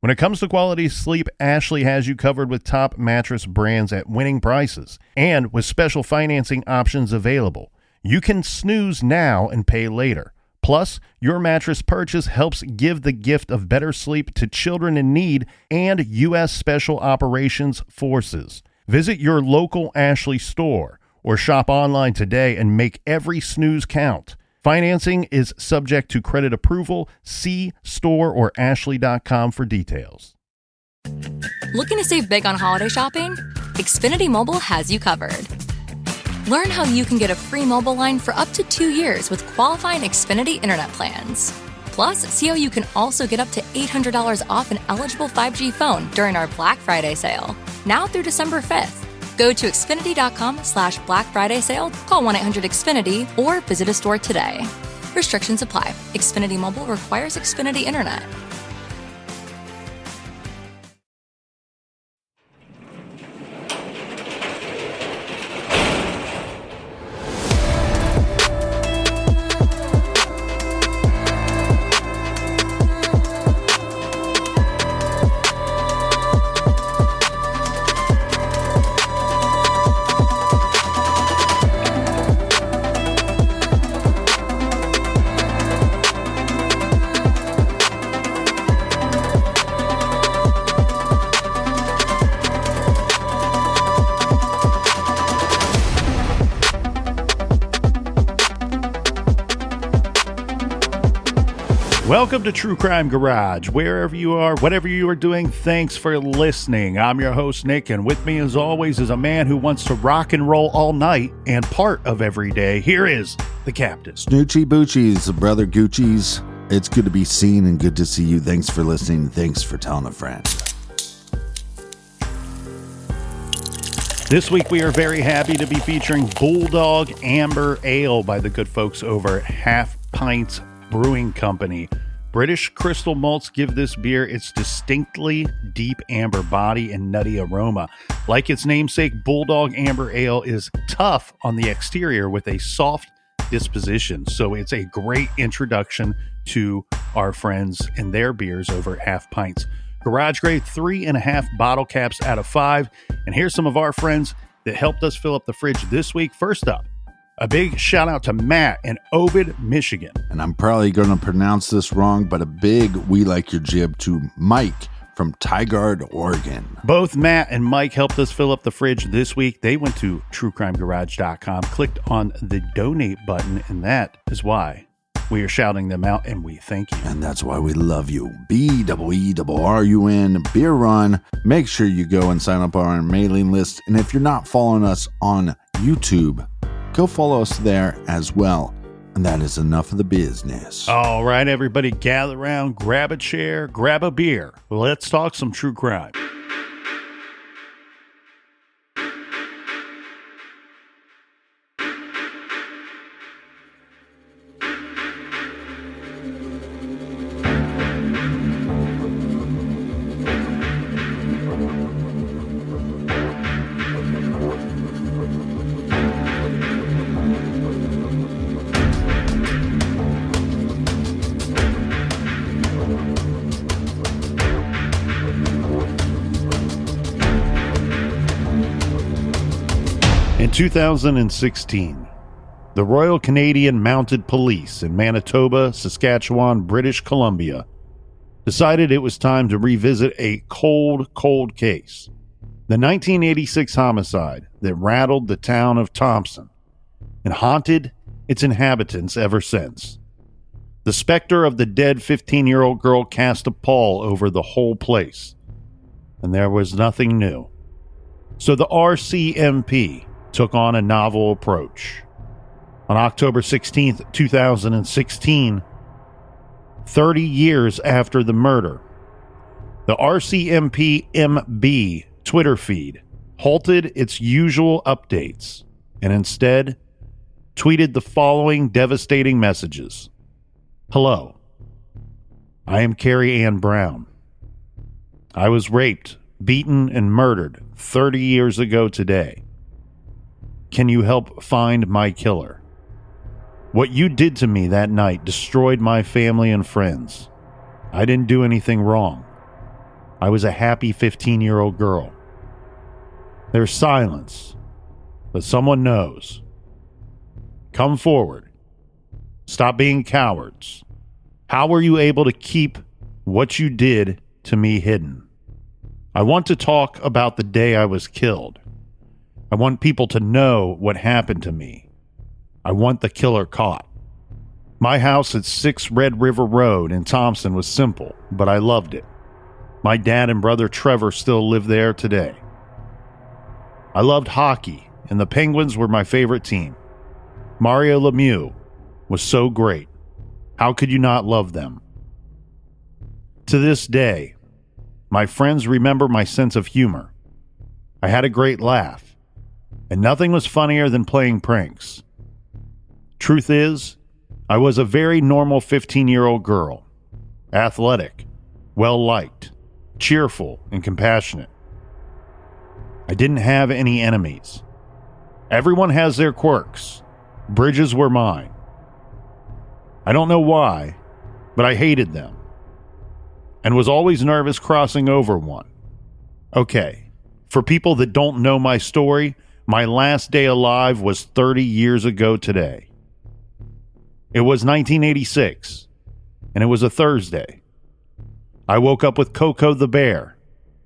When it comes to quality sleep, Ashley has you covered with top mattress brands at winning prices and with special financing options available. You can snooze now and pay later. Plus, your mattress purchase helps give the gift of better sleep to children in need and U.S. Special Operations Forces. Visit your local Ashley store or shop online today and make every snooze count. Financing is subject to credit approval. See store or ashley.com for details. Looking to save big on holiday shopping? Xfinity Mobile has you covered. Learn how you can get a free mobile line for up to 2 years with qualifying Xfinity internet plans. Plus, see how you can also get up to $800 off an eligible 5G phone during our Black Friday sale, now through December 5th. Go to Xfinity.com/Black Friday sale, call 1-800-XFINITY, or visit a store today. Restrictions apply. Xfinity Mobile requires Xfinity Internet. Welcome to True Crime Garage. Wherever you are, whatever you are doing, thanks for listening. I'm your host, Nick, and with me, as always, is a man who wants to rock and roll all night and part of every day. Here is the captain. Snoochie Boochies, brother Gucci's. It's good to be seen and good to see you. Thanks for listening. Thanks for telling a friend. This week, we are very happy to be featuring Bulldog Amber Ale by the good folks over at Half Pints Brewing Company. British crystal malts give this beer its distinctly deep amber body and nutty aroma. Like its namesake, Bulldog Amber Ale is tough on the exterior with a soft disposition, so it's a great introduction to our friends and their beers over at Half Pints. Garage grade 3.5 bottle caps out of 5. And here's some of our friends that helped us fill up the fridge this week. First up, a big shout out to Matt in Ovid, Michigan. And I'm probably going to pronounce this wrong, but a big we like your jib to Mike from Tigard, Oregon. Both Matt and Mike helped us fill up the fridge this week. They went to truecrimegarage.com, clicked on the donate button, and that is why we are shouting them out, and we thank you. And that's why we love you. BEERUN, Beer Run. Make sure you go and sign up on our mailing list. And if you're not following us on YouTube, go follow us there as well. And that is enough of the business. All right, everybody, gather around, grab a chair, grab a beer. Let's talk some true crime. In 2016, the Royal Canadian Mounted Police in Manitoba, Saskatchewan, British Columbia, decided it was time to revisit a cold case. The 1986 homicide that rattled the town of Thompson and haunted its inhabitants ever since. The specter of the dead 15-year-old girl cast a pall over the whole place, and there was nothing new. So the RCMP took on a novel approach. On October 16th, 2016, 30 years after the murder, the RCMP MB Twitter feed halted its usual updates and instead tweeted the following devastating messages. Hello, I am Kerrie Ann Brown. I was raped, beaten, and murdered 30 years ago today. Can you help find my killer? What you did to me that night destroyed my family and friends. I didn't do anything wrong. I was a happy 15-year-old girl. There's silence, but someone knows. Come forward. Stop being cowards. How were you able to keep what you did to me hidden? I want to talk about the day I was killed. I want people to know what happened to me. I want the killer caught. My house at 6 Red River Road in Thompson was simple, but I loved it. My dad and brother Trevor still live there today. I loved hockey, and the Penguins were my favorite team. Mario Lemieux was so great. How could you not love them? To this day, my friends remember my sense of humor. I had a great laugh, and nothing was funnier than playing pranks. Truth is, I was a very normal 15-year-old girl, athletic, well-liked, cheerful, and compassionate. I didn't have any enemies. Everyone has their quirks. Bridges were mine. I don't know why, but I hated them, and was always nervous crossing over one. Okay, for people that don't know my story, my last day alive was 30 years ago today. It was 1986, and it was a Thursday. I woke up with Coco the bear.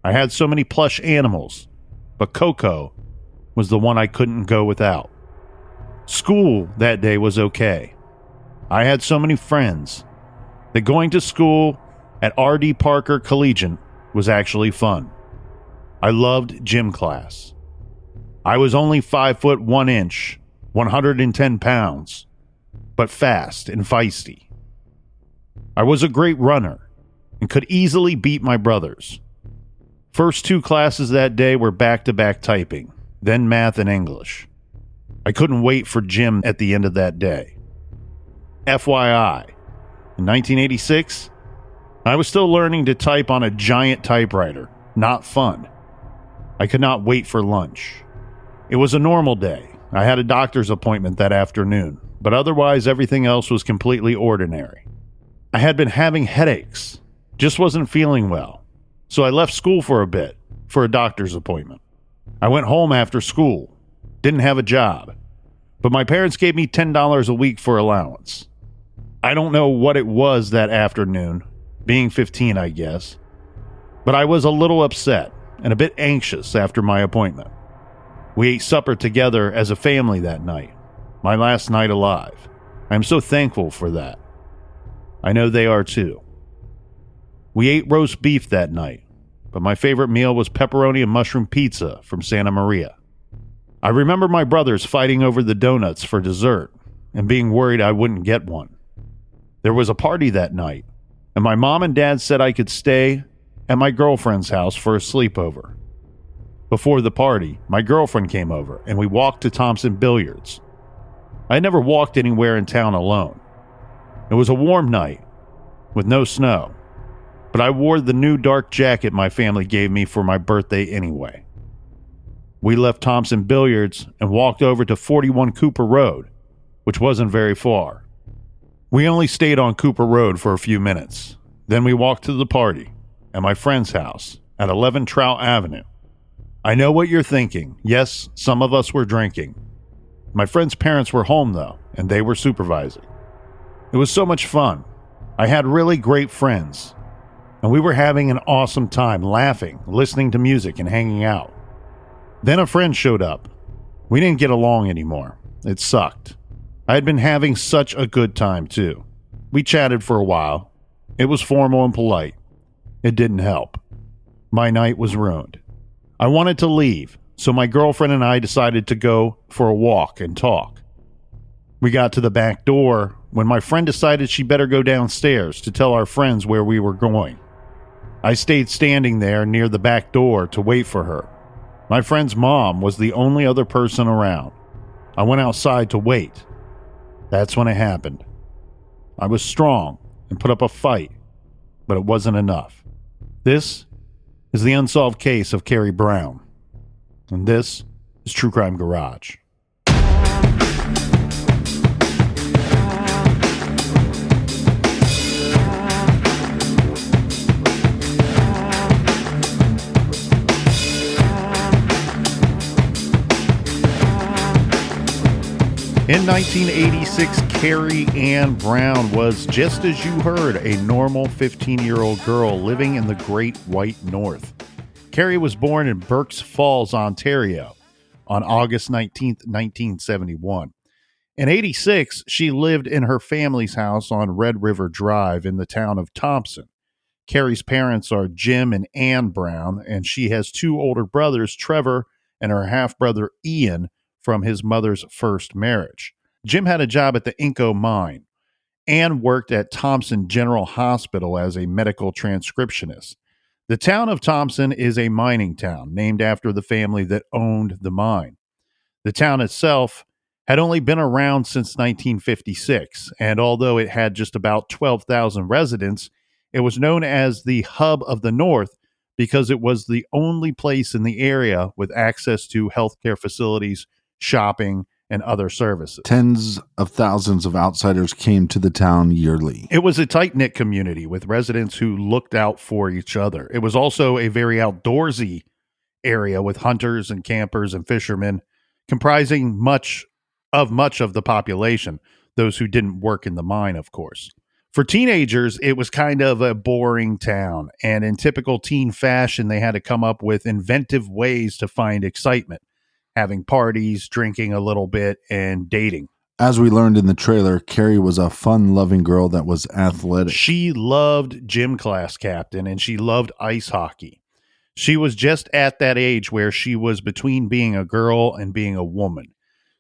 I had so many plush animals, but Coco was the one I couldn't go without. School that day was okay. I had so many friends that going to school at R.D. Parker Collegiate was actually fun. I loved gym class. I was only 5 foot 1 inch, 110 pounds, but fast and feisty. I was a great runner and could easily beat my brothers. First 2 classes that day were back-to-back typing, then math and English. I couldn't wait for gym at the end of that day. FYI, in 1986, I was still learning to type on a giant typewriter. Not fun. I could not wait for lunch. It was a normal day. I had a doctor's appointment that afternoon, but otherwise everything else was completely ordinary. I had been having headaches, just wasn't feeling well, so I left school for a bit for a doctor's appointment. I went home after school, didn't have a job, but my parents gave me $10 a week for allowance. I don't know what it was that afternoon, being 15 I guess, but I was a little upset and a bit anxious after my appointment. We ate supper together as a family that night, my last night alive. I am so thankful for that. I know they are too. We ate roast beef that night, but my favorite meal was pepperoni and mushroom pizza from Santa Maria. I remember my brothers fighting over the donuts for dessert and being worried I wouldn't get one. There was a party that night, and my mom and dad said I could stay at my girlfriend's house for a sleepover. Before the party, my girlfriend came over, and we walked to Thompson Billiards. I had never walked anywhere in town alone. It was a warm night, with no snow, but I wore the new dark jacket my family gave me for my birthday anyway. We left Thompson Billiards and walked over to 41 Cooper Road, which wasn't very far. We only stayed on Cooper Road for a few minutes. Then we walked to the party at my friend's house at 11 Trout Avenue. I know what you're thinking. Yes, some of us were drinking. My friend's parents were home though, and they were supervising. It was so much fun. I had really great friends, and we were having an awesome time laughing, listening to music, and hanging out. Then a friend showed up. We didn't get along anymore. It sucked. I had been having such a good time, too. We chatted for a while. It was formal and polite. It didn't help. My night was ruined. I wanted to leave, so my girlfriend and I decided to go for a walk and talk. We got to the back door when my friend decided she better go downstairs to tell our friends where we were going. I stayed standing there near the back door to wait for her. My friend's mom was the only other person around. I went outside to wait. That's when it happened. I was strong and put up a fight, but it wasn't enough. This is the unsolved case of Kerrie Brown, and this is True Crime Garage. In 1986, Kerrie Ann Brown was, just as you heard, a normal 15-year-old girl living in the Great White North. Kerrie was born in Burk's Falls, Ontario, on August 19th, 1971. In 86, she lived in her family's house on Red River Drive in the town of Thompson. Kerrie's parents are Jim and Ann Brown, and she has two older brothers, Trevor and her half-brother Ian, from his mother's first marriage. Jim had a job at the Inco mine. Ann worked at Thompson General Hospital as a medical transcriptionist. The town of Thompson is a mining town named after the family that owned the mine. The town itself had only been around since 1956, and although it had just about 12,000 residents, it was known as the hub of the North because it was the only place in the area with access to healthcare facilities, shopping, and other services. Tens of thousands of outsiders came to the town yearly. It was a tight-knit community with residents who looked out for each other. It was also a very outdoorsy area with hunters and campers and fishermen, comprising much of the population, those who didn't work in the mine, of course. For teenagers, it was kind of a boring town, and in typical teen fashion, they had to come up with inventive ways to find excitement, having parties, drinking a little bit, and dating. As we learned in the trailer, Kerrie was a fun-loving girl that was athletic. She loved gym class captain, and she loved ice hockey. She was just at that age where she was between being a girl and being a woman.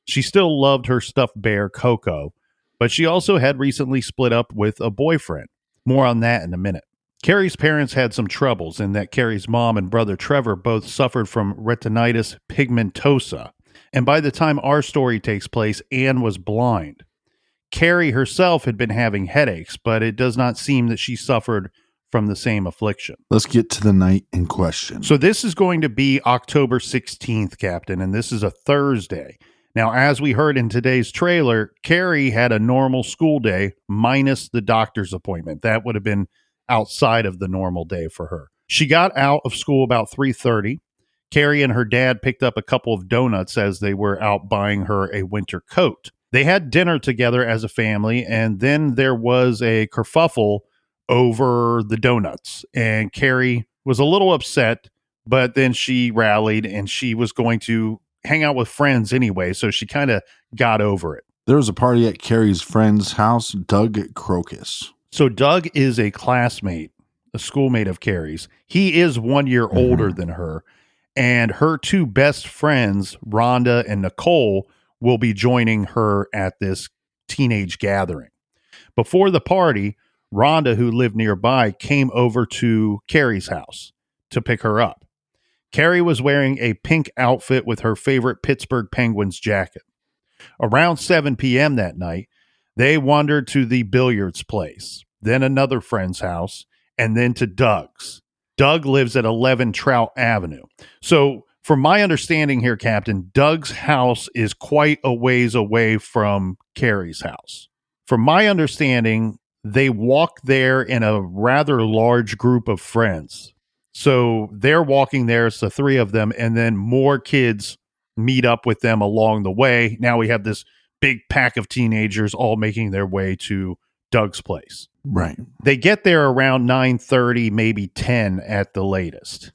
She still loved her stuffed bear, Coco, but she also had recently split up with a boyfriend. More on that in a minute. Kerrie's parents had some troubles in that Kerrie's mom and brother Trevor both suffered from retinitis pigmentosa, and by the time our story takes place, Ann was blind. Kerrie herself had been having headaches, but it does not seem that she suffered from the same affliction. Let's get to the night in question. So this is going to be October 16th, Captain, and this is a Thursday. Now, as we heard in today's trailer, Kerrie had a normal school day minus the doctor's appointment. That would have been outside of the normal day for her. She got out of school about 3:30. Kerrie and her dad picked up a couple of donuts as they were out buying her a winter coat. They had dinner together as a family, and then there was a kerfuffle over the donuts. And Kerrie was a little upset, but then she rallied and she was going to hang out with friends anyway, so she kind of got over it. There was a party at Kerrie's friend's house, Doug Crocus. So Doug is a classmate, a schoolmate of Kerrie's. He is 1 year older than her, and her two best friends, Rhonda and Nicole, will be joining her at this teenage gathering. Before the party, Rhonda, who lived nearby, came over to Kerrie's house to pick her up. Kerrie was wearing a pink outfit with her favorite Pittsburgh Penguins jacket. Around 7 p.m. that night, they wandered to the billiards place, then another friend's house, and then to Doug's. Doug lives at 11 Trout Avenue. So, from my understanding here, Captain, Doug's house is quite a ways away from Kerrie's house. From my understanding, they walk there in a rather large group of friends. So they're walking there, it's the three of them, and then more kids meet up with them along the way. Now we have this big pack of teenagers all making their way to Doug's place. Right. They get there around 9:30, maybe 10 at the latest.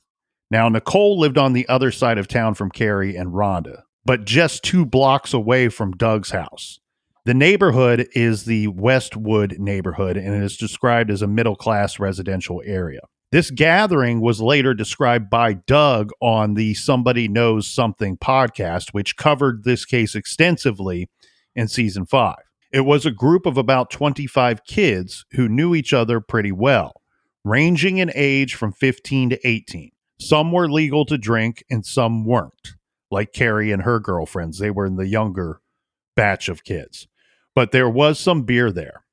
Now, Nicole lived on the other side of town from Kerrie and Rhonda, but just 2 blocks away from Doug's house. The neighborhood is the Westwood neighborhood, and it is described as a middle-class residential area. This gathering was later described by Doug on the Somebody Knows Something podcast, which covered this case extensively in season 5. It was a group of about 25 kids who knew each other pretty well, ranging in age from 15 to 18. Some were legal to drink and some weren't, like Kerrie and her girlfriends. They were in the younger batch of kids. But there was some beer there.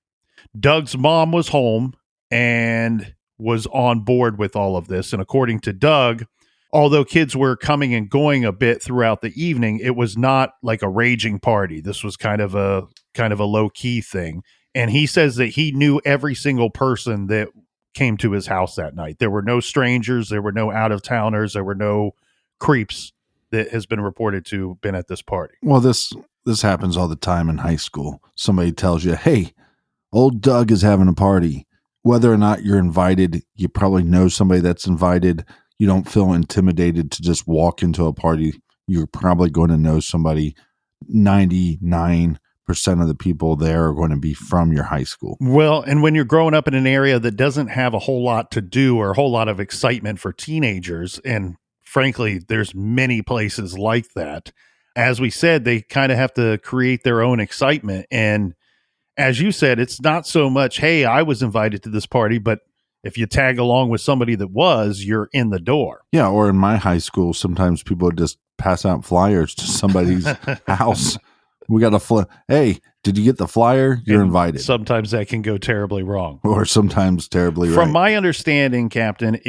Doug's mom was home and was on board with all of this. And according to Doug, although kids were coming and going a bit throughout the evening, it was not like a raging party. This was kind of a low-key thing. And he says that he knew every single person that came to his house that night. There were no strangers. There were no out-of-towners. There were no creeps that has been reported to have been at this party. Well, this this happens all the time in high school. Somebody tells you, hey, old Doug is having a party. Whether or not you're invited, you probably know somebody that's invited. You don't feel intimidated to just walk into a party. You're probably going to know somebody. 99% of the people there are going to be from your high school. Well, and when you're growing up in an area that doesn't have a whole lot to do or a whole lot of excitement for teenagers, and frankly, there's many places like that, as we said, they kind of have to create their own excitement. And as you said, it's not so much, hey, I was invited to this party, but if you tag along with somebody that was, you're in the door. Yeah, or in my high school, sometimes people would just pass out flyers to somebody's house. We got a hey, did you get the flyer? You're invited. Sometimes that can go terribly wrong. Or sometimes terribly right. From my understanding, Captain,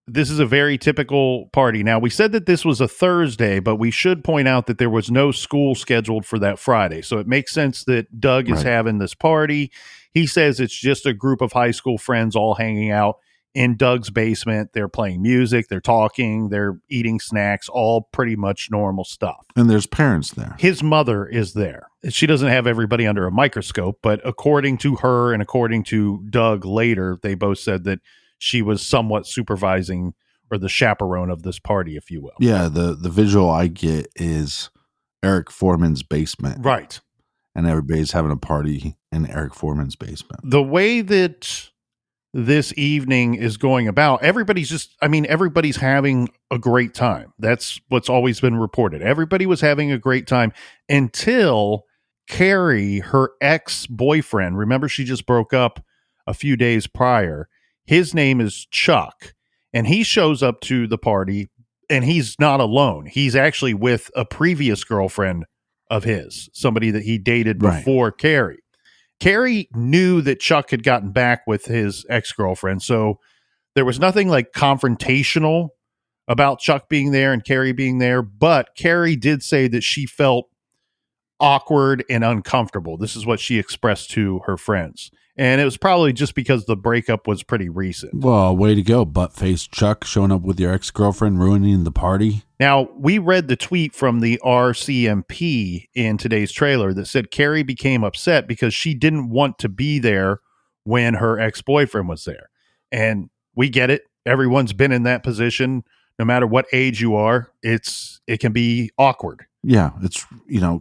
this is a very typical party. Now, we said that this was a Thursday, but we should point out that there was no school scheduled for that Friday. So it makes sense that Doug is having this party. He says it's just a group of high school friends all hanging out in Doug's basement. They're playing music, they're talking, they're eating snacks, all pretty much normal stuff. And there's parents there. His mother is there. She doesn't have everybody under a microscope, but according to her and according to Doug later, they both said that she was somewhat supervising or the chaperone of this party, if you will. Yeah, the visual I get is Eric Foreman's basement. Right. And everybody's having a party in Eric Foreman's basement. The way that this evening is going about, everybody's having a great time. That's what's always been reported. Everybody was having a great time until Kerry, her ex-boyfriend, remember she just broke up a few days prior. His name is Chuck, and he shows up to the party, and he's not alone. He's actually with a previous girlfriend of his, somebody that he dated before Kerry. Kerry knew that Chuck had gotten back with his ex-girlfriend, so there was nothing like confrontational about Chuck being there and Kerry being there, but Kerry did say that she felt awkward and uncomfortable. This is what she expressed to her friends. And it was probably just because the breakup was pretty recent. Well, way to go, butt-faced Chuck, showing up with your ex-girlfriend, ruining the party. Now, we read the tweet from the RCMP in today's trailer that said Kerry became upset because she didn't want to be there when her ex-boyfriend was there. And we get it. Everyone's been in that position. No matter what age you are, it can be awkward. Yeah, it's,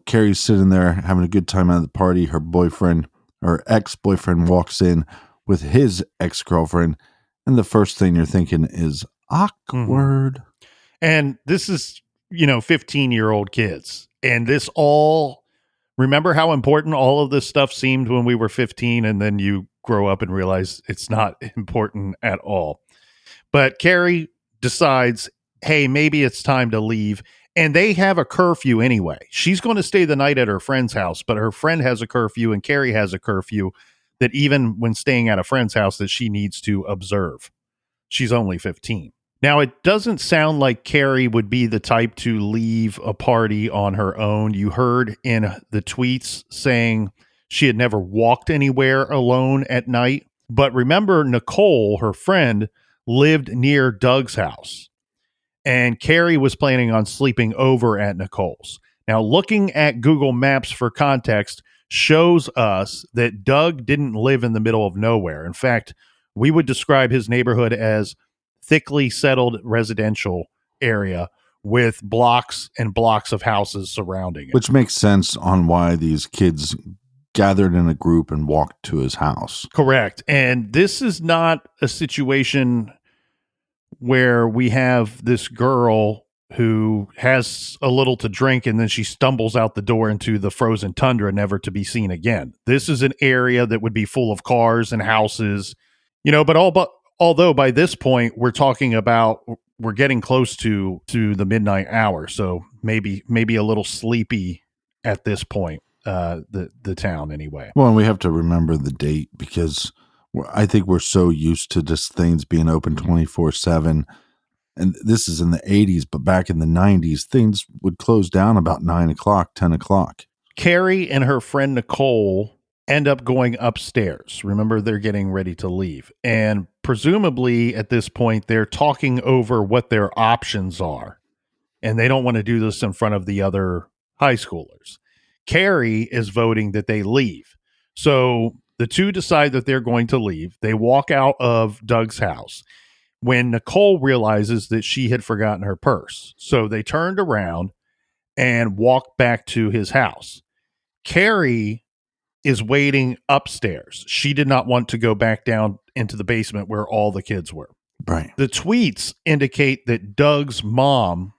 Kerry's sitting there having a good time at the party. Her boyfriend, her ex-boyfriend, walks in with his ex-girlfriend, and the first thing you're thinking is awkward. And this is, 15-year-old kids. And remember how important all of this stuff seemed when we were 15, and then you grow up and realize it's not important at all. But Kerry decides, hey, maybe it's time to leave. And they have a curfew anyway. She's going to stay the night at her friend's house, but her friend has a curfew and Kerry has a curfew that even when staying at a friend's house that she needs to observe. She's only 15. Now, it doesn't sound like Kerry would be the type to leave a party on her own. You heard in the tweets saying she had never walked anywhere alone at night. But remember, Nicole, her friend, lived near Doug's house. And Kerry was planning on sleeping over at Nicole's. Now, looking at Google Maps for context shows us that Doug didn't live in the middle of nowhere. In fact, we would describe his neighborhood as thickly settled residential area with blocks and blocks of houses surrounding it. Which makes sense on why these kids gathered in a group and walked to his house. Correct. And this is not a situation where we have this girl who has a little to drink and then she stumbles out the door into the frozen tundra, never to be seen again. This is an area that would be full of cars and houses, but although by this point we're getting close to the midnight hour. So maybe a little sleepy at this point, the town anyway. Well, and we have to remember the date because I think we're so used to just things being open 24/7. And this is in the 80s, but back in the 90s, things would close down about 9 o'clock, 10 o'clock. Kerry and her friend Nicole end up going upstairs. Remember, they're getting ready to leave. And presumably at this point, they're talking over what their options are. And they don't want to do this in front of the other high schoolers. Kerry is voting that they leave. So the two decide that they're going to leave. They walk out of Doug's house when Nicole realizes that she had forgotten her purse. So they turned around and walked back to his house. Kerry is waiting upstairs. She did not want to go back down into the basement where all the kids were. Right. The tweets indicate that Doug's mom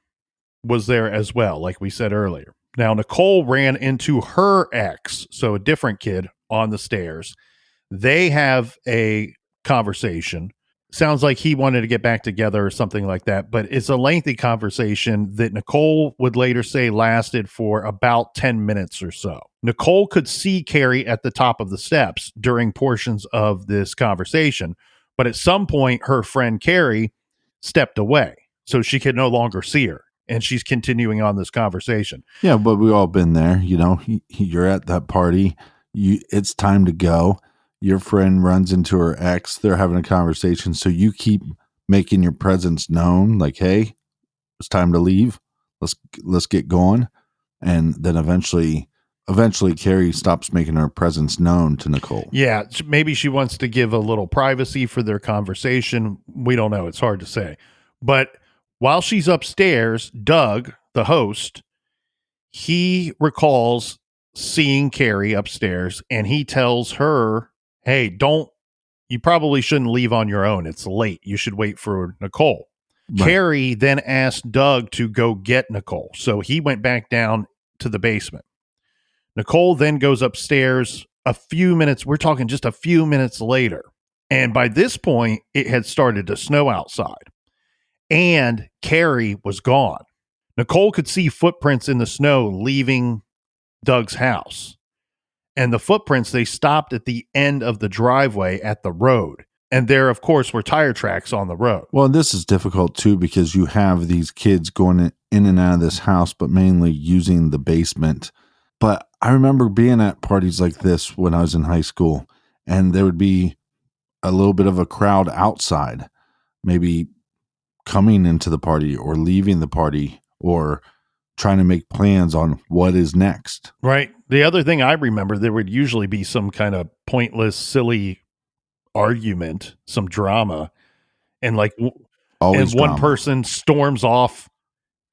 was there as well, like we said earlier. Now, Nicole ran into her ex, so a different kid, on the stairs. They have a conversation. Sounds like he wanted to get back together or something like that, but it's a lengthy conversation that Nicole would later say lasted for about 10 minutes or so. Nicole could see Kerry at the top of the steps during portions of this conversation, but at some point her friend Kerry stepped away, so she could no longer see her, and she's continuing on this conversation. Yeah, but we've all been there. You know, you're at that party. It's time to go. Your friend runs into her ex. They're having a conversation. So you keep making your presence known. Like, hey, it's time to leave. Let's get going. And then eventually Kerry stops making her presence known to Nicole. Yeah, maybe she wants to give a little privacy for their conversation. We don't know. It's hard to say. But while she's upstairs, Doug, the host, he recalls seeing Kerry upstairs, and he tells her, hey, you probably shouldn't leave on your own. It's late. You should wait for Nicole. Right. Kerry then asked Doug to go get Nicole. So he went back down to the basement. Nicole then goes upstairs a few minutes. We're talking just a few minutes later. And by this point, it had started to snow outside. And Kerry was gone. Nicole could see footprints in the snow leaving Doug's house. And the footprints, they stopped at the end of the driveway at the road. And there, of course, were tire tracks on the road. Well, this is difficult, too, because you have these kids going in and out of this house, but mainly using the basement. But I remember being at parties like this when I was in high school, and there would be a little bit of a crowd outside, maybe coming into the party or leaving the party or trying to make plans on what is next. Right. The other thing I remember, there would usually be some kind of pointless, silly argument, some drama, and one person storms off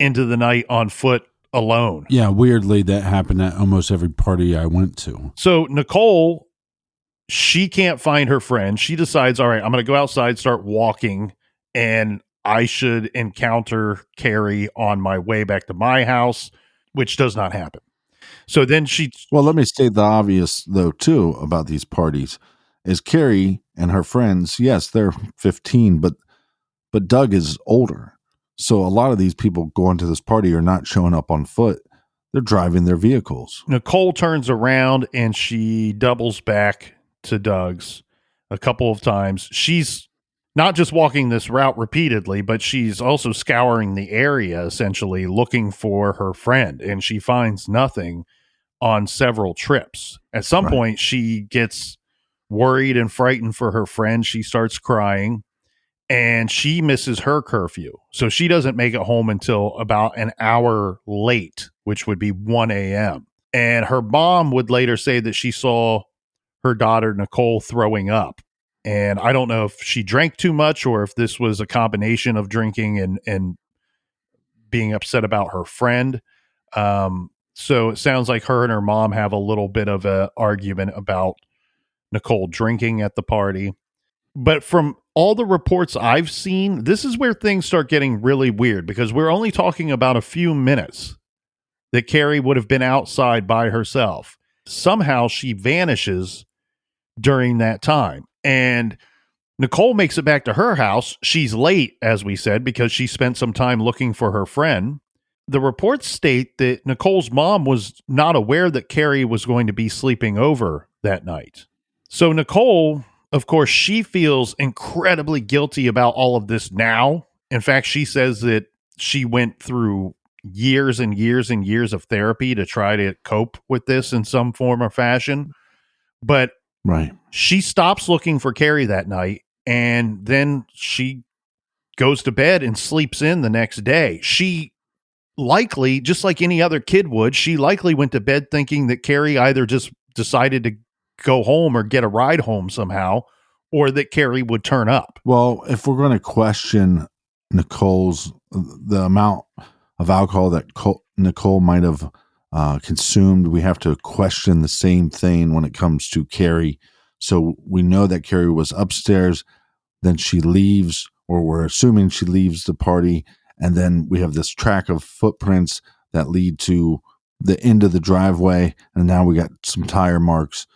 into the night on foot alone. Yeah, weirdly, that happened at almost every party I went to. So Nicole, she can't find her friend. She decides, all right, I'm going to go outside, start walking, and I should encounter Kerry on my way back to my house, which does not happen. So then well, let me state the obvious, though, too, about these parties, is Kerry and her friends, yes, they're 15, but Doug is older. So a lot of these people going to this party are not showing up on foot. They're driving their vehicles. Nicole turns around and she doubles back to Doug's a couple of times. She's not just walking this route repeatedly, but she's also scouring the area, essentially looking for her friend, and she finds nothing on several trips. At some point, she gets worried and frightened for her friend. She starts crying, and she misses her curfew. So she doesn't make it home until about an hour late, which would be 1 a.m. And her mom would later say that she saw her daughter, Nicole, throwing up. And I don't know if she drank too much or if this was a combination of drinking and being upset about her friend. So it sounds like her and her mom have a little bit of an argument about Nicole drinking at the party. But from all the reports I've seen, this is where things start getting really weird, because we're only talking about a few minutes that Kerry would have been outside by herself. Somehow she vanishes during that time. And Nicole makes it back to her house. She's late, as we said, because she spent some time looking for her friend. The reports state that Nicole's mom was not aware that Kerry was going to be sleeping over that night. So Nicole, of course, she feels incredibly guilty about all of this now. In fact, she says that she went through years and years and years of therapy to try to cope with this in some form or fashion. But she stops looking for Kerry that night, and then she goes to bed and sleeps in the next day. She likely, just like any other kid would, she likely went to bed thinking that Kerry either just decided to go home or get a ride home somehow, or that Kerry would turn up. Well, if we're going to question the amount of alcohol that Nicole might have consumed, we have to question the same thing when it comes to Kerry. So we know that Kerry was upstairs, then she leaves, or we're assuming she leaves the party, and then we have this track of footprints that lead to the end of the driveway, and now we got some tire marks.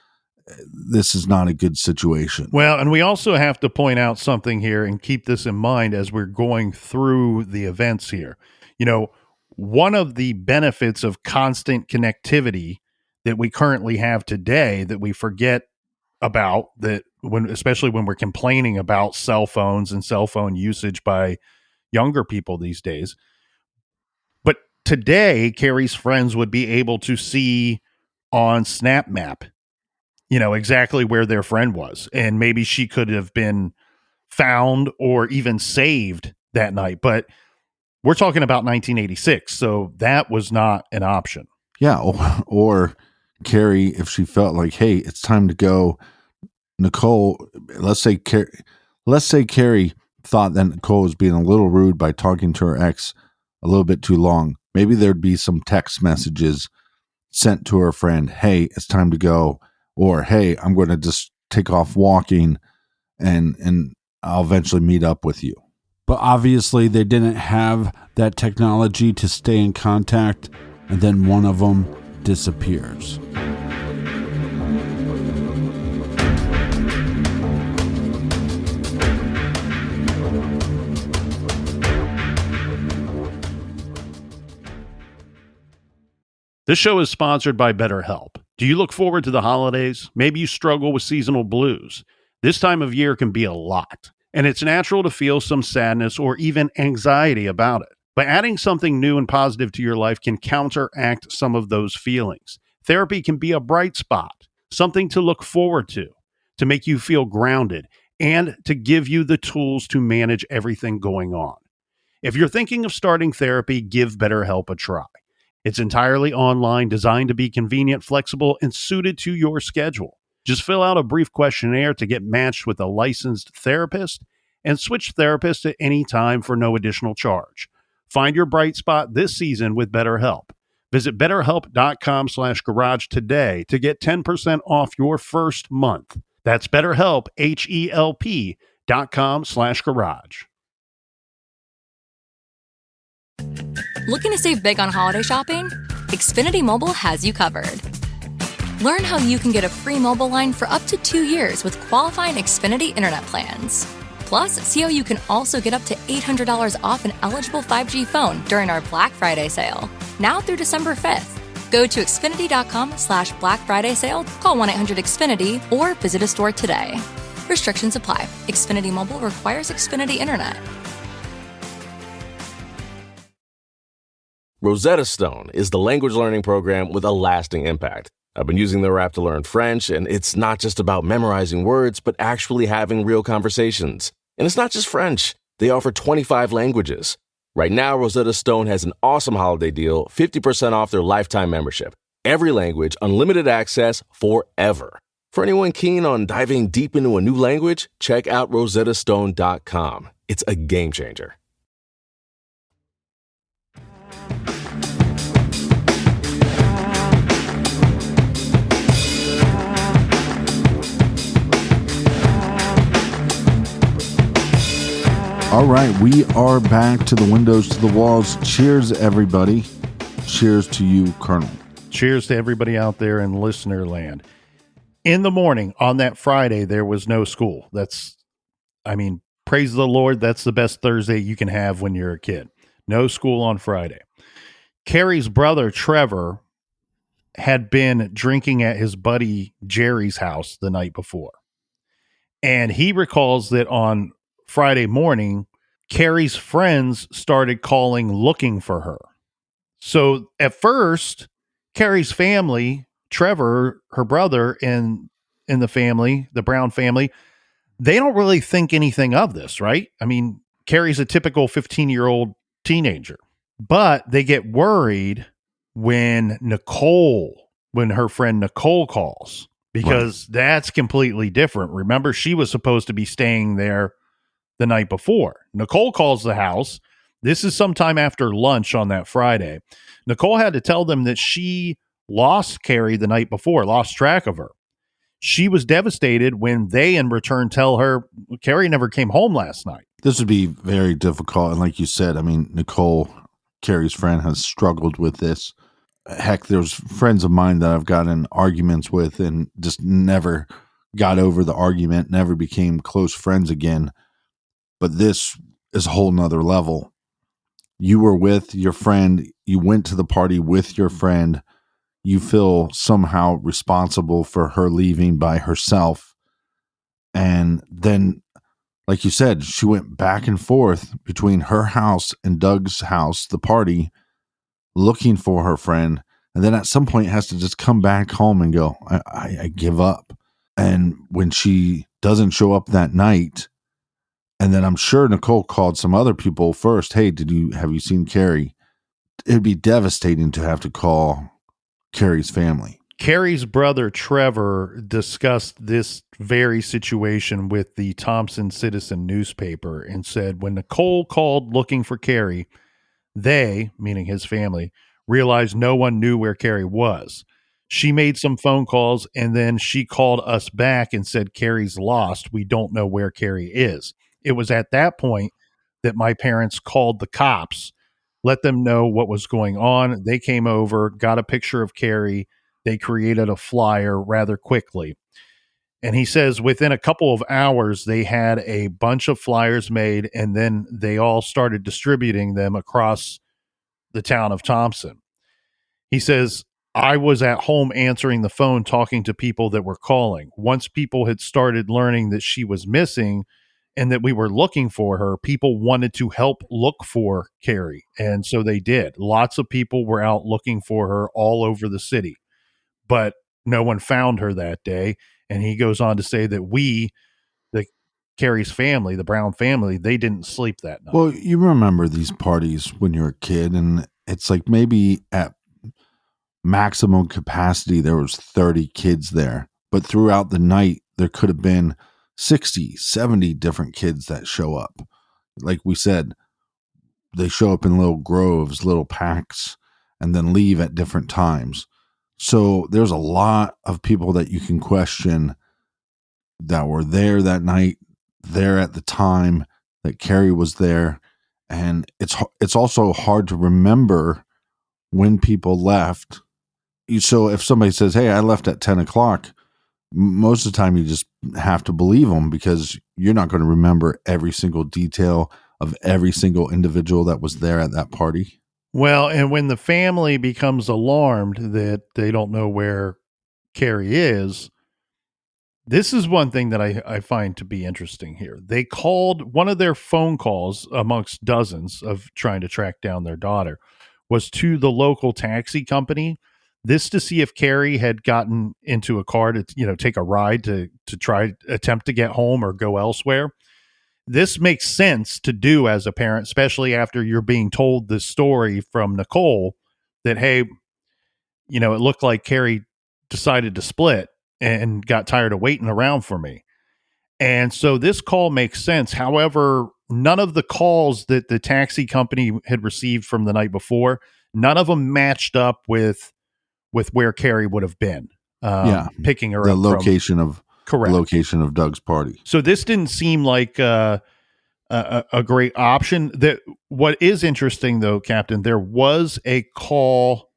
This is not a good situation. Well, and we also have to point out something here and keep this in mind as we're going through the events here. You know, one of the benefits of constant connectivity that we currently have today that we forget about, that especially when we're complaining about cell phones and cell phone usage by younger people these days. But today, Kerry's friends would be able to see on Snap Map, exactly where their friend was. And maybe she could have been found or even saved that night. But we're talking about 1986. So that was not an option. Yeah. Or Kerry, if she felt like, hey, it's time to go, Nicole, let's say Kerry thought that Nicole was being a little rude by talking to her ex a little bit too long. Maybe there'd be some text messages sent to her friend. Hey, it's time to go. Or, hey, I'm going to just take off walking and I'll eventually meet up with you. But obviously they didn't have that technology to stay in contact, and then one of them disappears. This show is sponsored by BetterHelp. Do you look forward to the holidays? Maybe you struggle with seasonal blues. This time of year can be a lot, and it's natural to feel some sadness or even anxiety about it. But adding something new and positive to your life can counteract some of those feelings. Therapy can be a bright spot, something to look forward to make you feel grounded, and to give you the tools to manage everything going on. If you're thinking of starting therapy, give BetterHelp a try. It's entirely online, designed to be convenient, flexible, and suited to your schedule. Just fill out a brief questionnaire to get matched with a licensed therapist and switch therapists at any time for no additional charge. Find your bright spot this season with BetterHelp. Visit BetterHelp.com/garage today to get 10% off your first month. That's BetterHelp, HELP.com/garage. Looking to save big on holiday shopping? Xfinity Mobile has you covered. Learn how you can get a free mobile line for up to 2 years with qualifying Xfinity internet plans. Plus, see how you can also get up to $800 off an eligible 5G phone during our Black Friday sale, now through December 5th. Go to Xfinity.com/Black Friday sale, call 1-800-XFINITY, or visit a store today. Restrictions apply. Xfinity Mobile requires Xfinity internet. Rosetta Stone is the language learning program with a lasting impact. I've been using their app to learn French, and it's not just about memorizing words, but actually having real conversations. And it's not just French. They offer 25 languages. Right now, Rosetta Stone has an awesome holiday deal, 50% off their lifetime membership. Every language, unlimited access forever. For anyone keen on diving deep into a new language, check out rosettastone.com. It's a game changer. All right, we are back to the windows, to the walls. Cheers, everybody. Cheers to you, Colonel. Cheers to everybody out there in listener land. In the morning on that Friday, there was no school. Praise the Lord. That's the best Thursday you can have when you're a kid. No school on Friday. Kerry's brother, Trevor, had been drinking at his buddy Jerry's house the night before. And he recalls that on Friday morning, Kerry's friends started calling looking for her. So at first, Kerry's family, Trevor, her brother, and in the family, the Brown family, they don't really think anything of this, right? I mean, Kerry's a typical 15-year-old teenager. But they get worried when her friend Nicole calls, because that's completely different. Remember, she was supposed to be staying there the night before. Nicole calls the house. This is sometime after lunch on that Friday. Nicole had to tell them that she lost Kerry the night before, lost track of her. She was devastated when they in return tell her Kerry never came home last night. This would be very difficult. And like you said, I mean, Nicole, Kerry's friend, has struggled with this. Heck, there's friends of mine that I've gotten arguments with and just never got over the argument, never became close friends again. But this is a whole nother level. You were with your friend. You went to the party with your friend. You feel somehow responsible for her leaving by herself. And then, like you said, she went back and forth between her house and Doug's house, the party, looking for her friend. And then at some point has to just come back home and go, I give up. And when she doesn't show up that night, and then I'm sure Nicole called some other people first. Hey, have you seen Kerry? It'd be devastating to have to call Kerry's family. Kerry's brother, Trevor, discussed this very situation with the Thompson Citizen newspaper and said when Nicole called looking for Kerry, they, meaning his family, realized no one knew where Kerry was. She made some phone calls and then she called us back and said, Kerry's lost. We don't know where Kerry is. It was at that point that my parents called the cops, let them know what was going on. They came over, got a picture of Kerry. They created a flyer rather quickly. And he says within a couple of hours, they had a bunch of flyers made, and then they all started distributing them across the town of Thompson. He says, I was at home answering the phone, talking to people that were calling. Once people had started learning that she was missing and that we were looking for her, people wanted to help look for Kerry. And so they did. Lots of people were out looking for her all over the city, but no one found her that day. And he goes on to say that the Kerry's family, the Brown family, they didn't sleep that night. Well, you remember these parties when you're a kid, and it's like maybe at maximum capacity, there was 30 kids there. But throughout the night, there could have been 60, 70 different kids that show up. Like we said, they show up in little groves, little packs, and then leave at different times. So there's a lot of people that you can question that were there that night, there at the time that Kerry was there. And it's also hard to remember when people left. So if somebody says, hey, I left at 10 o'clock, most of the time you just have to believe them because you're not going to remember every single detail of every single individual that was there at that party. Well, and when the family becomes alarmed that they don't know where Kerry is, this is one thing that I find to be interesting here. They called one of their phone calls amongst dozens of trying to track down their daughter was to the local taxi company. This to see if Kerry had gotten into a car to, take a ride to attempt to get home or go elsewhere. This makes sense to do as a parent, especially after you're being told this story from Nicole that, hey, it looked like Kerry decided to split and got tired of waiting around for me. And so this call makes sense. However, none of the calls that the taxi company had received from the night before, none of them matched up with where Kerry would have been. Picking her the up location from, of correct. The location of Doug's party. So this didn't seem like a great option. That what is interesting though, Captain, there was a call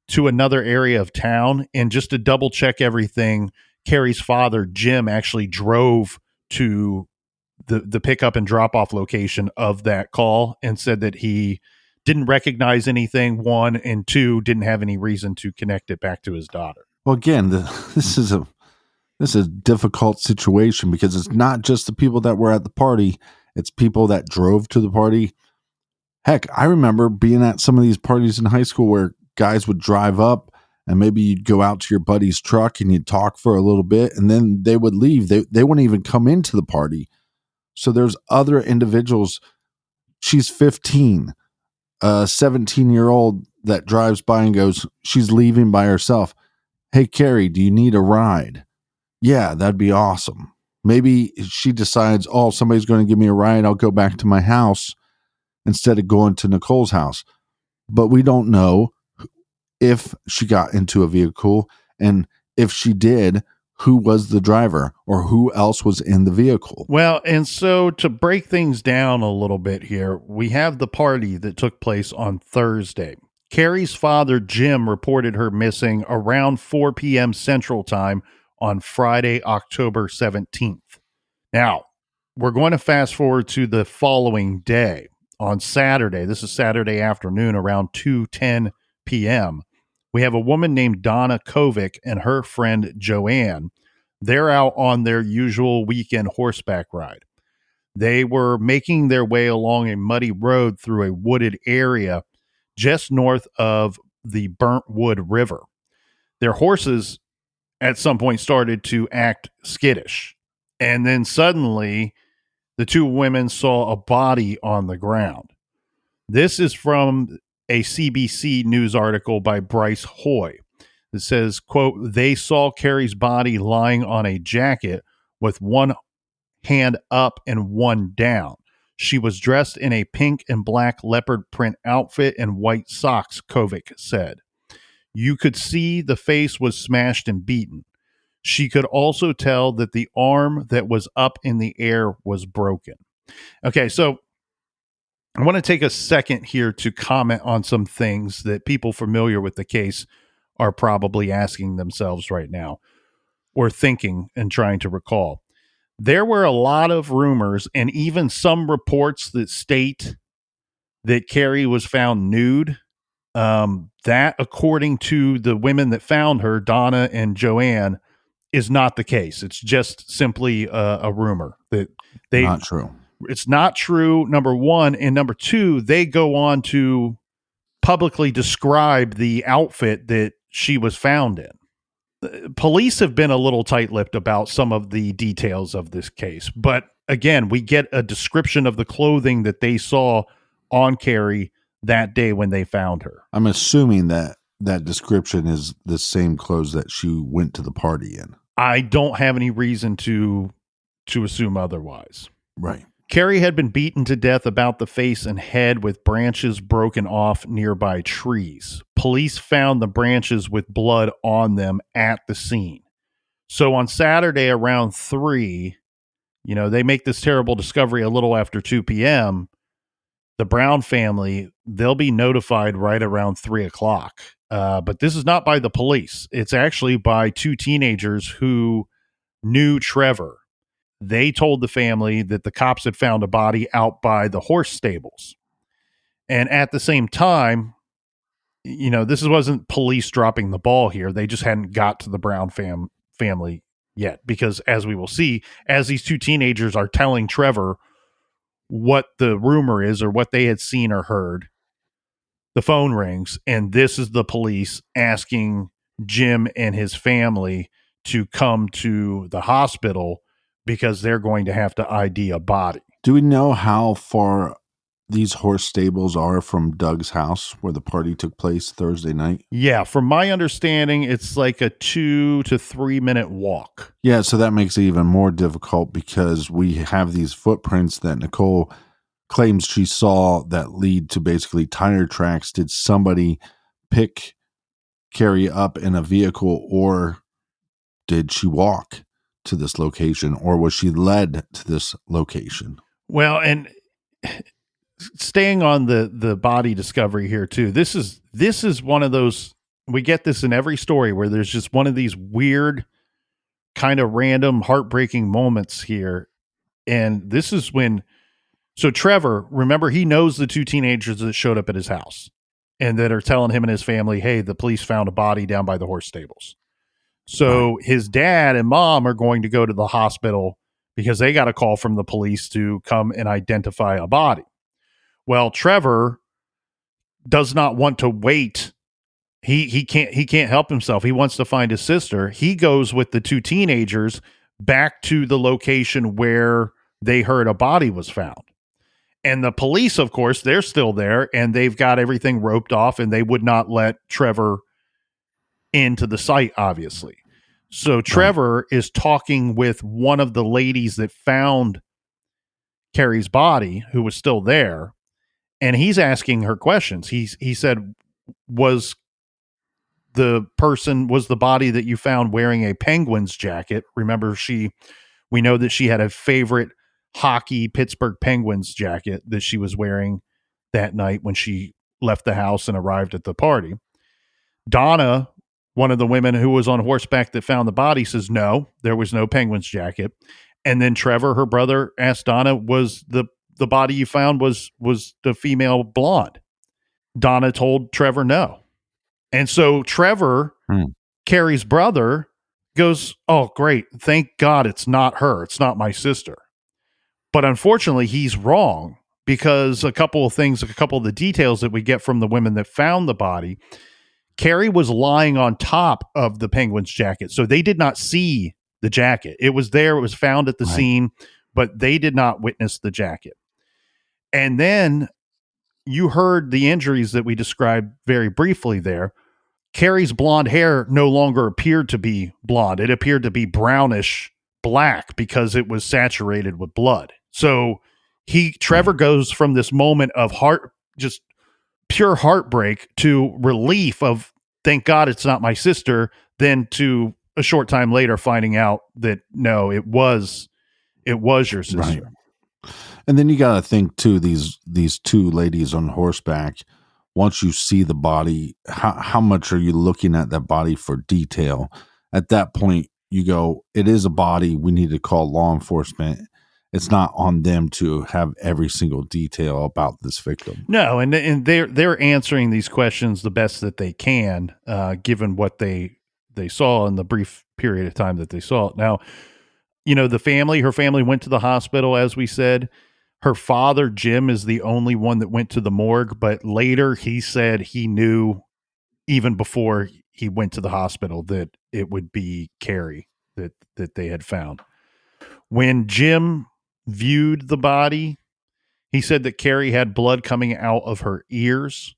to another area of town, and just to double check everything, Kerry's father, Jim, actually drove to the pickup and drop off location of that call and said that he didn't recognize anything, one, and two, didn't have any reason to connect it back to his daughter. Well, again, this is a difficult situation because it's not just the people that were at the party, it's people that drove to the party. Heck, I remember being at some of these parties in high school where guys would drive up and maybe you'd go out to your buddy's truck and you'd talk for a little bit and then they would leave. They wouldn't even come into the party. So there's other individuals. She's 15. a 17-year-old that drives by and goes, she's leaving by herself. Hey, Kerry, do you need a ride? Yeah, that'd be awesome. Maybe she decides, oh, somebody's going to give me a ride. I'll go back to my house instead of going to Nicole's house. But we don't know if she got into a vehicle, and if she did, who was the driver or who else was in the vehicle. Well, and so to break things down a little bit here, we have the party that took place on Thursday. Kerry's father, Jim, reported her missing around 4 p.m. Central Time on Friday, October 17th. Now, we're going to fast forward to the following day. On Saturday, this is Saturday afternoon, around 2:10 p.m., we have a woman named Donna Kovic and her friend Joanne. They're out on their usual weekend horseback ride. They were making their way along a muddy road through a wooded area just north of the Burnt Wood River. Their horses at some point started to act skittish. And then suddenly the two women saw a body on the ground. This is from a CBC News article by Bryce Hoy. It says, quote, they saw Kerry's body lying on a jacket with one hand up and one down. She was dressed in a pink and black leopard print outfit and white socks, Kovic said. You could see the face was smashed and beaten. She could also tell that the arm that was up in the air was broken. Okay, so I want to take a second here to comment on some things that people familiar with the case are probably asking themselves right now or thinking and trying to recall. There were a lot of rumors and even some reports that state that Kerry was found nude. That, according to the women that found her, Donna and Joanne, is not the case. It's just simply a rumor that Not true. It's not true, number one. And number two, they go on to publicly describe the outfit that she was found in. Police have been a little tight-lipped about some of the details of this case. But again, we get a description of the clothing that they saw on Kerry that day when they found her. I'm assuming that description is the same clothes that she went to the party in. I don't have any reason to assume otherwise. Right. Kerry had been beaten to death about the face and head with branches broken off nearby trees. Police found the branches with blood on them at the scene. So on Saturday around 3, they make this terrible discovery a little after 2 p.m. The Brown family, they'll be notified right around 3 o'clock. But this is not by the police. It's actually by two teenagers who knew Trevor. They told the family that the cops had found a body out by the horse stables. And at the same time, this wasn't police dropping the ball here. They just hadn't got to the Brown family yet. Because as we will see, as these two teenagers are telling Trevor what the rumor is or what they had seen or heard, the phone rings, and this is the police asking Jim and his family to come to the hospital because they're going to have to ID a body. Do we know how far these horse stables are from Doug's house where the party took place Thursday night? Yeah, from my understanding, it's like a 2 to 3 minute walk. Yeah, so that makes it even more difficult because we have these footprints that Nicole claims she saw that lead to basically tire tracks. Did somebody pick Kerry up in a vehicle, or did she walk to this location, or was she led to this location? Well, and staying on the body discovery here too, this is one of those, we get this in every story where there's just one of these weird kind of random heartbreaking moments here. And this is when, so Trevor, remember, he knows the two teenagers that showed up at his house and that are telling him and his family, hey, the police found a body down by the horse stables. So his dad and mom are going to go to the hospital because they got a call from the police to come and identify a body. Well, Trevor does not want to wait. He can't help himself. He wants to find his sister. He goes with the two teenagers back to the location where they heard a body was found. And the police, of course, they're still there, and they've got everything roped off, and they would not let Trevor into the site, obviously. So Trevor is talking with one of the ladies that found Kerry's body, who was still there, and he's asking her questions. He said, was the body that you found wearing a Penguins jacket? Remember, we know that she had a favorite hockey Pittsburgh Penguins jacket that she was wearing that night when she left the house and arrived at the party. Donna, one of the women who was on horseback that found the body, says no, there was no Penguins jacket. And then Trevor, her brother, asked Donna, was the body you found was the female blonde? Donna told Trevor no. And so Trevor, Kerry's brother, goes, oh, great. Thank God it's not her. It's not my sister. But unfortunately, he's wrong, because a couple of the details that we get from the women that found the body, Kerry was lying on top of the Penguins jacket. So they did not see the jacket. It was there. It was found at the scene, but they did not witness the jacket. And then you heard the injuries that we described very briefly there. Kerry's blonde hair no longer appeared to be blonde. It appeared to be brownish black because it was saturated with blood. So Trevor goes from this moment of just pure heartbreak to relief of, thank God it's not my sister, then to a short time later finding out that no, it was your sister. Right. And then you got to think too, these two ladies on horseback, once you see the body, how much are you looking at that body for detail? At that point, you go, it is a body. We need to call law enforcement. It's not on them to have every single detail about this victim. No, and they're answering these questions the best that they can, given what they saw in the brief period of time that they saw it. Now, her family went to the hospital, as we said. Her father, Jim, is the only one that went to the morgue, but later he said he knew, even before he went to the hospital, that it would be Kerry that they had found. When Jim viewed the body, he said that Kerry had blood coming out of her ears.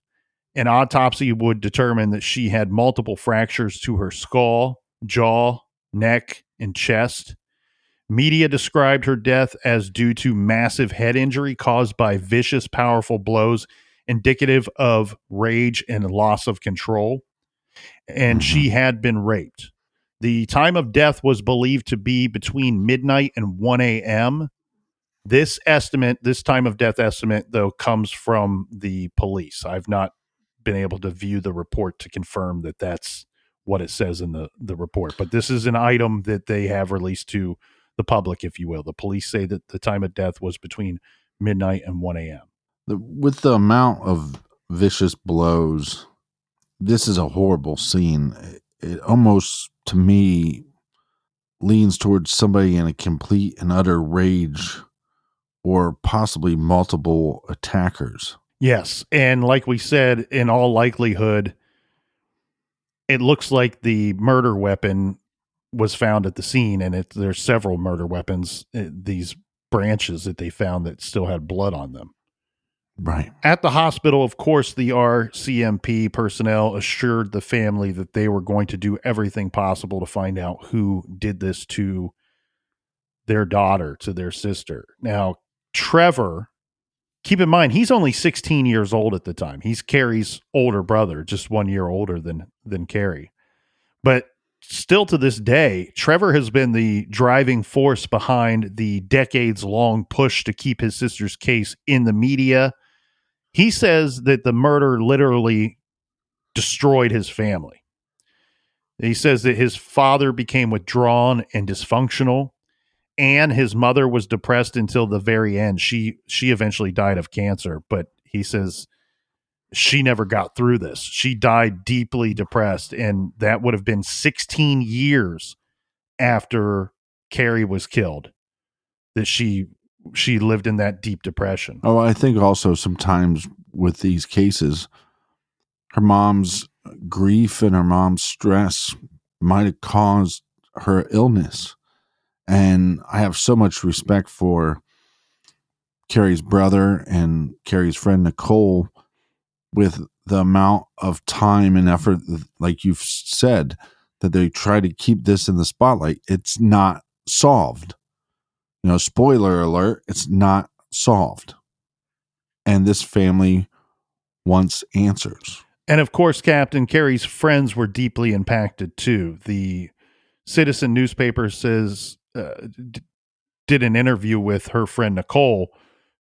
An autopsy would determine that she had multiple fractures to her skull, jaw, neck, and chest. Media described her death as due to massive head injury caused by vicious, powerful blows, indicative of rage and loss of control. And she had been raped. The time of death was believed to be between midnight and 1 a.m. This time of death estimate, though, comes from the police. I've not been able to view the report to confirm that that's what it says in the report. But this is an item that they have released to the public, if you will. The police say that the time of death was between midnight and 1 a.m. With the amount of vicious blows, this is a horrible scene. It almost, to me, leans towards somebody in a complete and utter rage, or possibly multiple attackers. Yes, and like we said, in all likelihood, it looks like the murder weapon was found at the scene, and there's several murder weapons, these branches that they found that still had blood on them. Right. At the hospital, of course, the RCMP personnel assured the family that they were going to do everything possible to find out who did this to their daughter, to their sister. Now, Trevor, keep in mind, he's only 16 years old at the time. He's Kerry's older brother, just 1 year older than Kerry. But still to this day, Trevor has been the driving force behind the decades-long push to keep his sister's case in the media. He says that the murder literally destroyed his family. He says that his father became withdrawn and dysfunctional, and his mother was depressed until the very end. She eventually died of cancer, but he says she never got through this. She died deeply depressed, and that would have been 16 years after Kerry was killed, that she lived in that deep depression. Oh, I think also sometimes with these cases, her mom's grief and her mom's stress might have caused her illness. And I have so much respect for Kerry's brother and Kerry's friend Nicole, with the amount of time and effort, like you've said, that they try to keep this in the spotlight, it's not solved. Spoiler alert, it's not solved. And this family wants answers. And of course, Captain, Kerry's friends were deeply impacted too. The Citizen newspaper says, did an interview with her friend Nicole,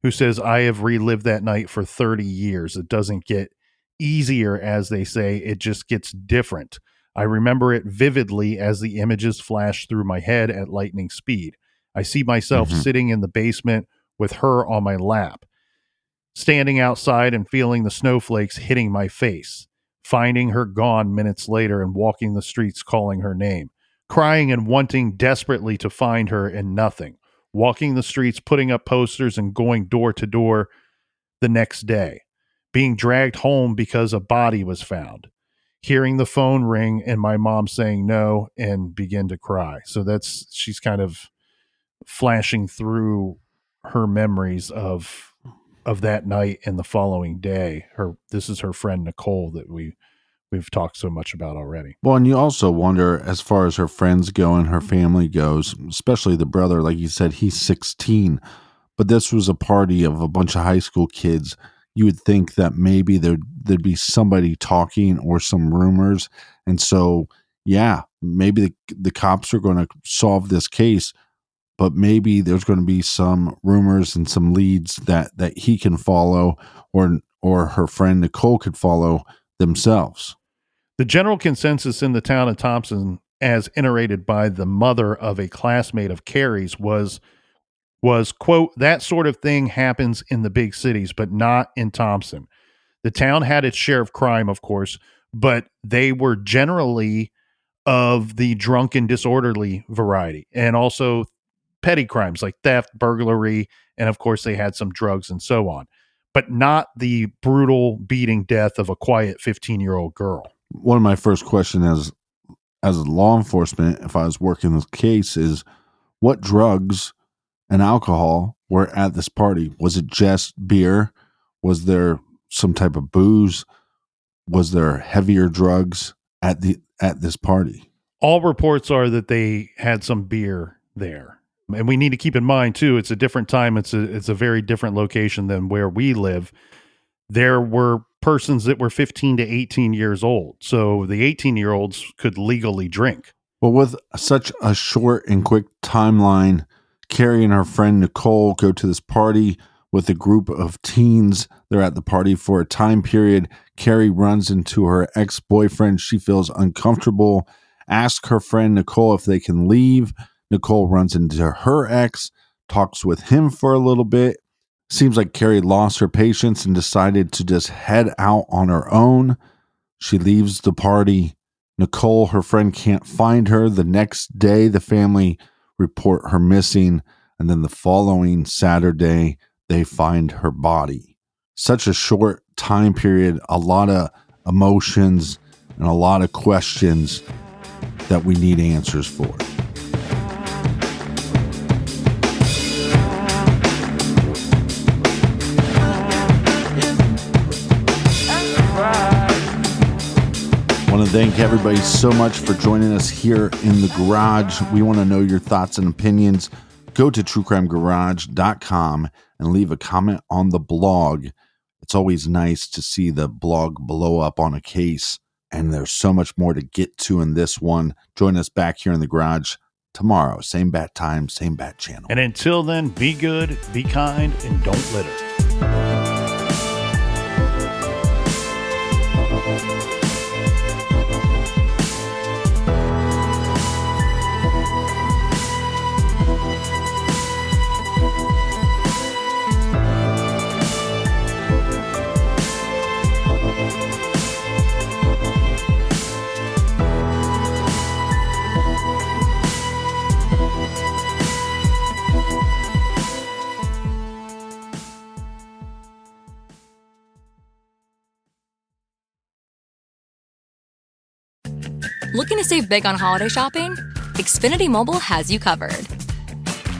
who says, I have relived that night for 30 years. It doesn't get easier, as they say, it just gets different. I remember it vividly as the images flash through my head at lightning speed. I see myself sitting in the basement with her on my lap, standing outside and feeling the snowflakes hitting my face, finding her gone minutes later and walking the streets calling her name, crying and wanting desperately to find her and nothing, walking the streets, putting up posters and going door to door the next day, being dragged home because a body was found, hearing the phone ring and my mom saying no and begin to cry. So she's kind of flashing through her memories of that night and the following day. This is her friend Nicole that we've talked so much about already. Well, and you also wonder, as far as her friends go and her family goes, especially the brother, like you said, he's 16, but this was a party of a bunch of high school kids. You would think that maybe there'd be somebody talking or some rumors. And so, yeah, maybe the cops are going to solve this case, but maybe there's going to be some rumors and some leads that he can follow, or her friend Nicole could follow themselves. The general consensus in the town of Thompson, as iterated by the mother of a classmate of Kerry's, was, quote, that sort of thing happens in the big cities, but not in Thompson. The town had its share of crime, of course, but they were generally of the drunken, disorderly variety, and also petty crimes like theft, burglary, and of course they had some drugs and so on, but not the brutal beating death of a quiet 15-year-old girl. One of my first questions as a law enforcement, if I was working this case, is what drugs and alcohol were at this party? Was it just beer? Was there some type of booze? Was there heavier drugs at this party? All reports are that they had some beer there. And we need to keep in mind too, it's a different time. It's a very different location than where we live. There were persons that were 15 to 18 years old. So the 18-year-olds could legally drink. Well, with such a short and quick timeline, Kerry and her friend Nicole go to this party with a group of teens. They're at the party for a time period. Kerry runs into her ex-boyfriend. She feels uncomfortable, asks her friend Nicole if they can leave. Nicole runs into her ex, talks with him for a little bit. Seems like Kerry lost her patience and decided to just head out on her own. She leaves the party. Nicole, her friend, can't find her. The next day, the family report her missing. And then the following Saturday, they find her body. Such a short time period, a lot of emotions and a lot of questions that we need answers for. I want to thank everybody so much for joining us here in the garage. We want to know your thoughts and opinions. Go to truecrimegarage.com and leave a comment on the blog. It's always nice to see the blog blow up on a case, and there's so much more to get to in this one. Join us back here in the garage tomorrow. Same bat time, same bat channel. And until then, be good, be kind, and don't litter. Looking to save big on holiday shopping? Xfinity Mobile has you covered.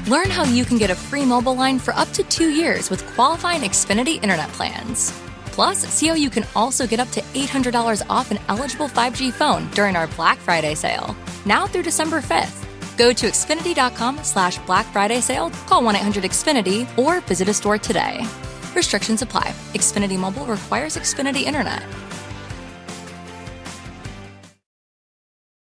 Learn how you can get a free mobile line for up to 2 years with qualifying Xfinity Internet plans. Plus, see how you can also get up to $800 off an eligible 5G phone during our Black Friday sale, now through December 5th. Go to Xfinity.com/Black Friday sale, call 1-800-XFINITY, or visit a store today. Restrictions apply. Xfinity Mobile requires Xfinity Internet.